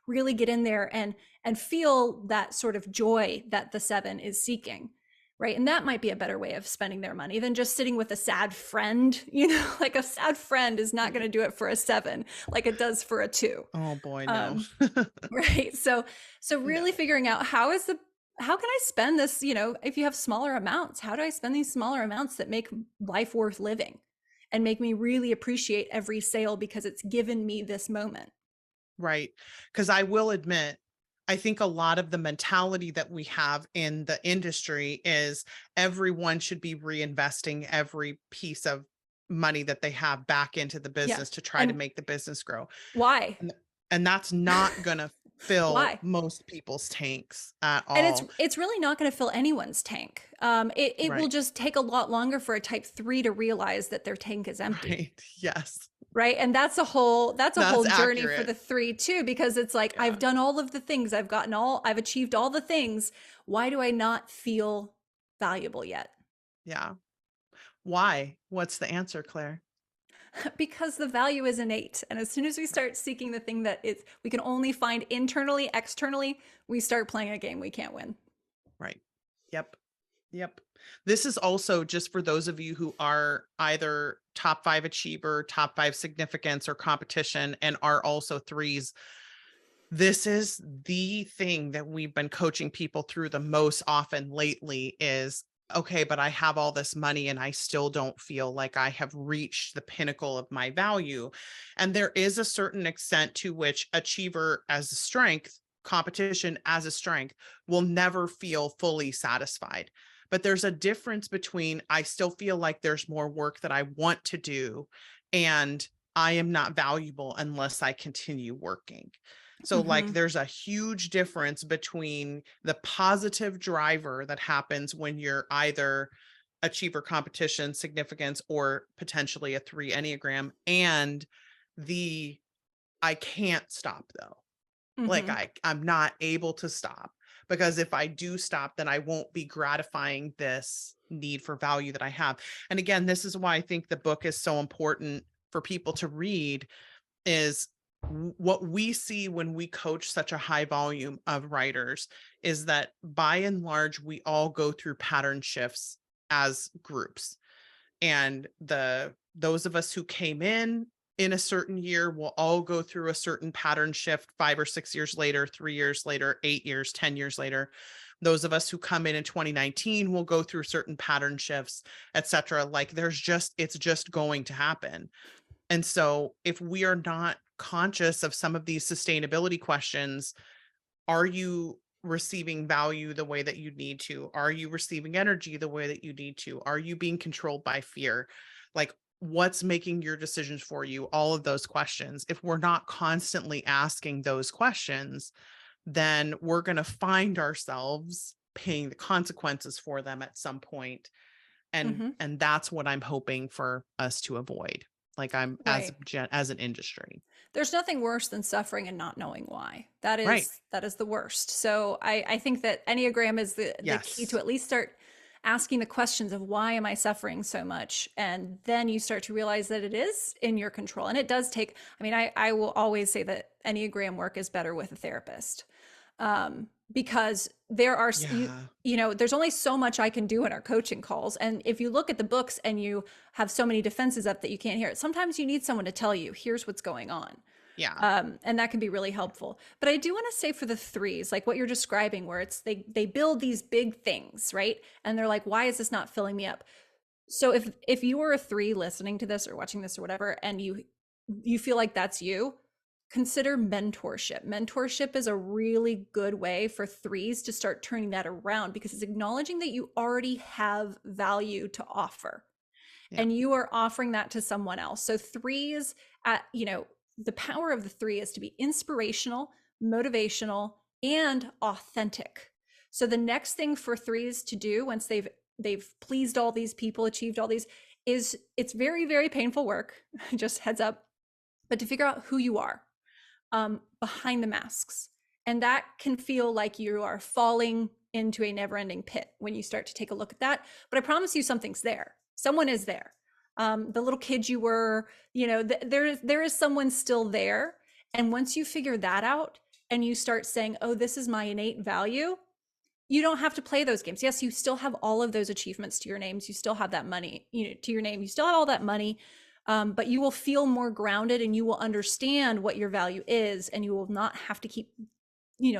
Speaker 2: really get in there and feel that sort of joy that the 7 is seeking. Right. And that might be a better way of spending their money than just sitting with a sad friend. Like, a sad friend is not going to do it for a 7 like it does for a 2.
Speaker 1: Oh boy, no.
Speaker 2: Um, right. So really
Speaker 1: No.
Speaker 2: figuring out how can I spend this, if you have smaller amounts, how do I spend these smaller amounts that make life worth living and make me really appreciate every sale because it's given me this moment?
Speaker 1: Right. Because I will admit, I think a lot of the mentality that we have in the industry is everyone should be reinvesting every piece of money that they have back into the
Speaker 2: Yeah.
Speaker 1: business to try to
Speaker 2: And
Speaker 1: make the business grow.
Speaker 2: why?
Speaker 1: And, and that's not going to fill
Speaker 2: Why?
Speaker 1: most people's tanks at
Speaker 2: And it's
Speaker 1: all.
Speaker 2: it's really not going to fill anyone's tank. It will
Speaker 1: Right.
Speaker 2: just take a lot longer for a type 3 to realize that their tank is empty.
Speaker 1: Right. Yes.
Speaker 2: Right. And that's a whole
Speaker 1: That's
Speaker 2: journey for
Speaker 1: accurate.
Speaker 2: the 3 too, because it's like, I've
Speaker 1: Yeah.
Speaker 2: done all of the things, I've achieved all the things. Why do I not feel valuable yet?
Speaker 1: Yeah. Why? What's the answer, Claire?
Speaker 2: Because the value is innate. And as soon as we start seeking the thing that is we can only find internally, externally, we start playing a game we can't win.
Speaker 1: Right. Yep. Yep. This is also just for those of you who are either top 5 achiever, top 5 significance, or competition, and are also 3s. This is the thing that we've been coaching people through the most often lately is, okay, but I have all this money and I still don't feel like I have reached the pinnacle of my value. And there is a certain extent to which achiever as a strength, competition as a strength, will never feel fully satisfied. But there's a difference between I still feel like there's more work that I want to do, and I am not valuable unless I continue working. So, like,
Speaker 2: Mm-hmm.
Speaker 1: there's a huge difference between the positive driver that happens when you're either achiever, competition, significance, or potentially a 3 Enneagram, and the I can't stop though. Like,
Speaker 2: Mm-hmm.
Speaker 1: I'm not able to stop, because if I do stop, then I won't be gratifying this need for value that I have. And again, this is why I think the book is so important for people to read, is what we see when we coach such a high volume of writers is that by and large, we all go through pattern shifts as groups. And those of us who came in a certain year will all go through a certain pattern shift 5 or 6 years later, 3 years later, 8 years, 10 years later. Those of us who come in 2019 will go through certain pattern shifts, etc. Like, it's just going to happen. And so if we are not conscious of some of these sustainability questions, are you receiving value the way that you need to? Are you receiving energy the way that you need to? Are you being controlled by fear? Like, what's making your decisions for you? All of those questions. If we're not constantly asking those questions, then we're going to find ourselves paying the consequences for them at some point. And
Speaker 2: Mm-hmm.
Speaker 1: and that's what I'm hoping for us to avoid. Like, I'm
Speaker 2: Right.
Speaker 1: as an industry.
Speaker 2: There's nothing worse than suffering and not knowing why. That
Speaker 1: Right.
Speaker 2: is that is the worst. So I think that Enneagram is the key to
Speaker 1: Yes.
Speaker 2: at least start asking the questions of why am I suffering so much? And then you start to realize that it is in your control. And it does take, I mean, I will always say that Enneagram work is better with a therapist. Because there are,
Speaker 1: Yeah.
Speaker 2: there's only so much I can do in our coaching calls. And if you look at the books and you have so many defenses up that you can't hear it, sometimes you need someone to tell you, here's what's going on.
Speaker 1: Yeah.
Speaker 2: And that can be really helpful. But I do want to say for the threes, like what you're describing, where it's they build these big things, right? And they're like, why is this not filling me up? So if you were a three listening to this or watching this or whatever, and you feel like that's you, consider mentorship. Mentorship is a really good way for threes to start turning that around, because it's acknowledging that you already have value to offer
Speaker 1: Yeah.
Speaker 2: and you are offering that to someone else. So threes, the power of the three is to be inspirational, motivational, and authentic. So the next thing for threes to do once they've pleased all these people, achieved all these, is it's very, very painful work, just heads up, but to figure out who you are behind the masks. And that can feel like you are falling into a never-ending pit when you start to take a look at that. But I promise you something's there. Someone is there. The little kid you were, there is someone still there. And once you figure that out and you start saying, oh, this is my innate value, you don't have to play those games. Yes, you still have all of those achievements to your names. You still have that money, to your name. You still have all that money, but you will feel more grounded and you will understand what your value is, and you will not have to keep,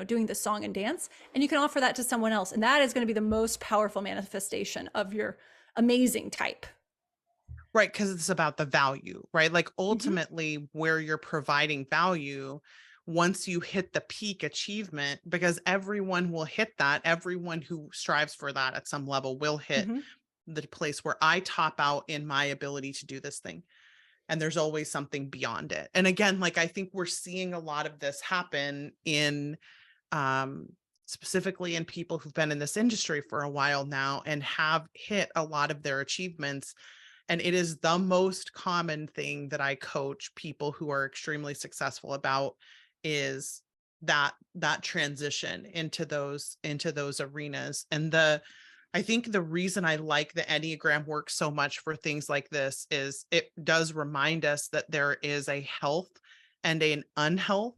Speaker 2: doing the song and dance. And you can offer that to someone else. And that is going to be the most powerful manifestation of your amazing type.
Speaker 1: Right. Because it's about the value, right? Like
Speaker 2: Mm-hmm.
Speaker 1: ultimately, where you're providing value, once you hit the peak achievement, because everyone will hit that, everyone who strives for that at some level will hit
Speaker 2: Mm-hmm.
Speaker 1: the place where I top out in my ability to do this thing. And there's always something beyond it. And again, like I think we're seeing a lot of this happen in um specifically in people who've been in this industry for a while now and have hit a lot of their achievements. And it is the most common thing that I coach people who are extremely successful about, is that transition into those arenas. And I think the reason I like the Enneagram work so much for things like this is it does remind us that there is a health and an unhealth,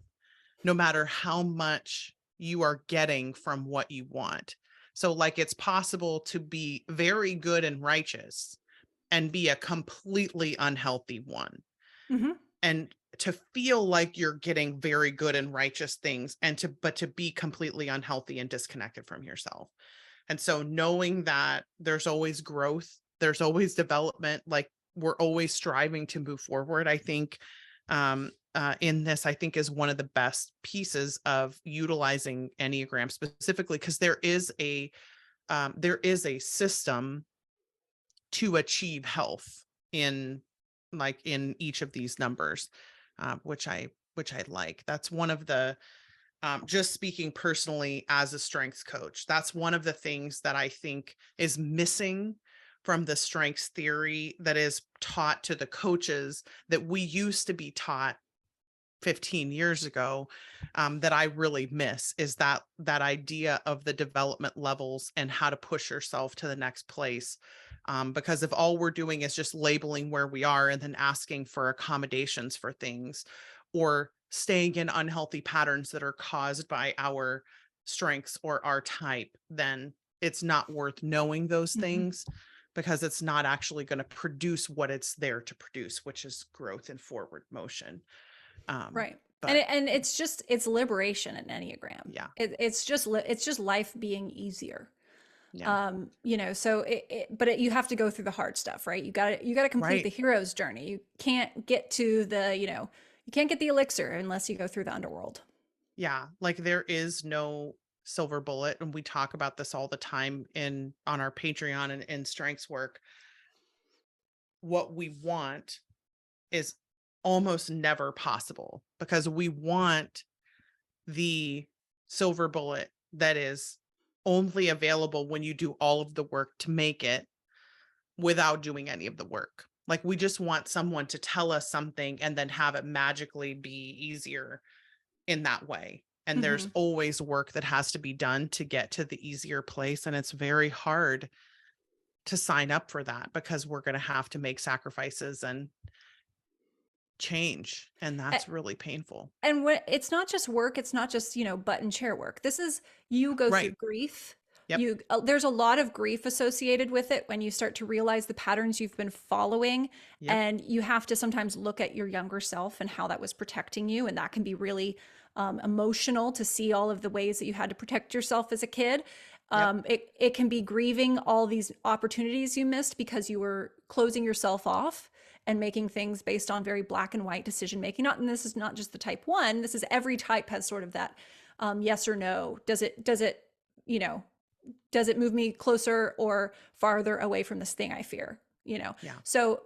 Speaker 1: no matter how much you are getting from what you want. So like it's possible to be very good and righteous and be a completely unhealthy one.
Speaker 2: Mm-hmm.
Speaker 1: And to feel like you're getting very good and righteous things but to be completely unhealthy and disconnected from yourself. And so knowing that there's always growth, there's always development, like we're always striving to move forward, I think in this, I think is one of the best pieces of utilizing Enneagram specifically, because there is a system to achieve health in in each of these numbers, which I like. That's one of the just speaking personally as a strengths coach, that's one of the things that I think is missing from the strengths theory that is taught to the coaches that we used to be taught 15 years ago, that I really miss, is that idea of the development levels and how to push yourself to the next place. Because if all we're doing is just labeling where we are and then asking for accommodations for things, or staying in unhealthy patterns that are caused by our strengths or our type, then it's not worth knowing those
Speaker 2: Mm-hmm.
Speaker 1: things, because it's not actually going to produce what it's there to produce, which is growth and forward motion. um
Speaker 2: Right. And
Speaker 1: but
Speaker 2: it's liberation in Enneagram.
Speaker 1: yeah.
Speaker 2: It's just life being easier.
Speaker 1: Yeah.
Speaker 2: So you have to go through the hard stuff, right? You got to complete the
Speaker 1: Right.
Speaker 2: hero's journey. You can't get to you can't get the elixir unless you go through the underworld.
Speaker 1: Yeah, like there is no silver bullet, and we talk about this all the time in on our Patreon and in strengths work. What we want is almost never possible, because we want the silver bullet that is only available when you do all of the work to make it without doing any of the work. Like we just want someone to tell us something and then have it magically be easier in that way. And
Speaker 2: Hmm.
Speaker 1: there's always work that has to be done to get to the easier place. And it's very hard to sign up for that, because we're going to have to make sacrifices and change. And that's really painful.
Speaker 2: And when it's not just work, it's not just, button chair work. This is you go through
Speaker 1: Right.
Speaker 2: grief.
Speaker 1: Yep.
Speaker 2: There's a lot of grief associated with it when you start to realize the patterns you've been following,
Speaker 1: Yep.
Speaker 2: and you have to sometimes look at your younger self and how that was protecting you, and that can be really emotional to see all of the ways that you had to protect yourself as a kid.
Speaker 1: Yep.
Speaker 2: It can be grieving all these opportunities you missed because you were closing yourself off and making things based on very black and white decision making. And this is not just the type 1. This is every type has sort of that yes or no. Does it move me closer or farther away from this thing I fear?
Speaker 1: Yeah.
Speaker 2: So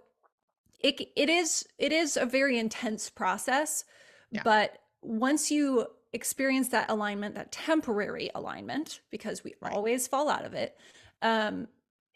Speaker 2: it is a very intense process,
Speaker 1: Yeah.
Speaker 2: but once you experience that alignment, that temporary alignment, because we always fall out of it,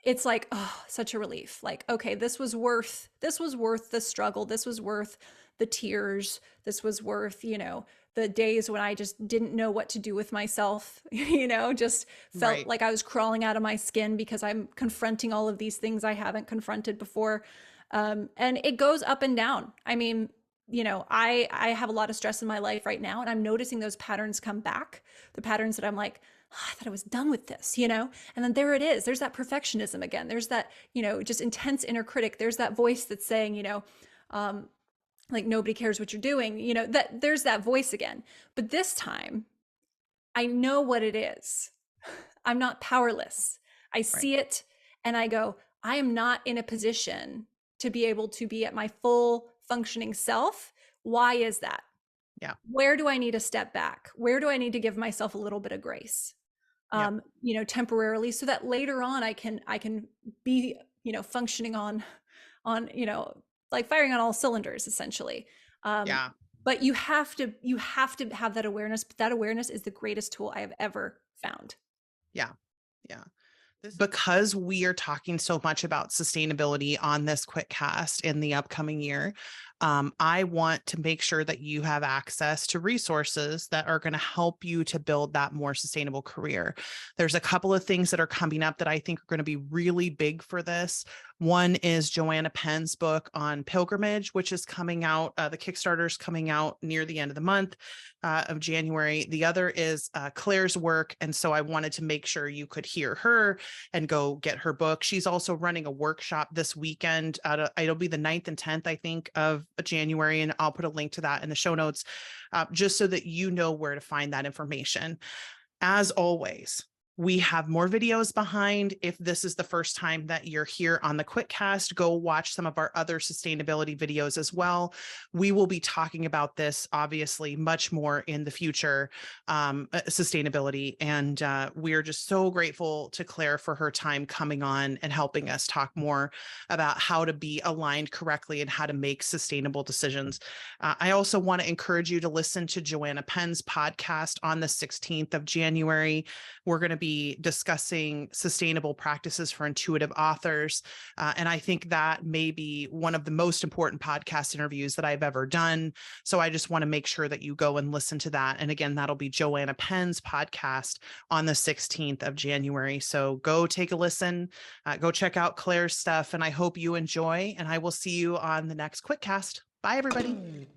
Speaker 2: it's like, oh, such a relief. Like, okay, this was worth the struggle. This was worth the tears. This was worth, the days when I just didn't know what to do with myself, just felt like I was crawling out of my skin because I'm confronting all of these things I haven't confronted before. And it goes up and down. I mean, I have a lot of stress in my life right now, and I'm noticing those patterns come back, the patterns that I'm like, I thought I was done with this, and then there it is. There's that perfectionism again. There's that, just intense inner critic. There's that voice that's saying, like nobody cares what you're doing, that there's that voice again. But this time I know what it is. I'm not powerless. I see it and I go, I am not in a position to be able to be at my full functioning self. Why is that?
Speaker 1: Yeah.
Speaker 2: Where do I need to step back? Where do I need to give myself a little bit of grace? Temporarily, so that later on I can be, functioning on, like firing on all cylinders, essentially. But you have to have that awareness. But that awareness is the greatest tool I have ever found.
Speaker 1: Yeah. Because we are talking so much about sustainability on this Quitcast in the upcoming year, I want to make sure that you have access to resources that are going to help you to build that more sustainable career. There's a couple of things that are coming up that I think are going to be really big for this. One is Joanna Penn's book on pilgrimage, which is coming out. The Kickstarter is coming out near the end of the month of January. The other is Claire's work. And so I wanted to make sure you could hear her and go get her book. She's also running a workshop this weekend. It'll be the 9th and 10th, I think, of January. And I'll put a link to that in the show notes, just so that you know where to find that information. As always, we have more videos behind. If this is the first time that you're here on the Quitcast, go watch some of our other sustainability videos as well. We will be talking about this, obviously, much more in the future, sustainability. And we're just so grateful to Claire for her time coming on and helping us talk more about how to be aligned correctly and how to make sustainable decisions. I also want to encourage you to listen to Joanna Penn's podcast on the 16th of January. We're going to be discussing sustainable practices for intuitive authors. And I think that may be one of the most important podcast interviews that I've ever done. So I just want to make sure that you go and listen to that. And again, that'll be Joanna Penn's podcast on the 16th of January. So go take a listen, go check out Claire's stuff. And I hope you enjoy, and I will see you on the next Quitcast. Bye, everybody.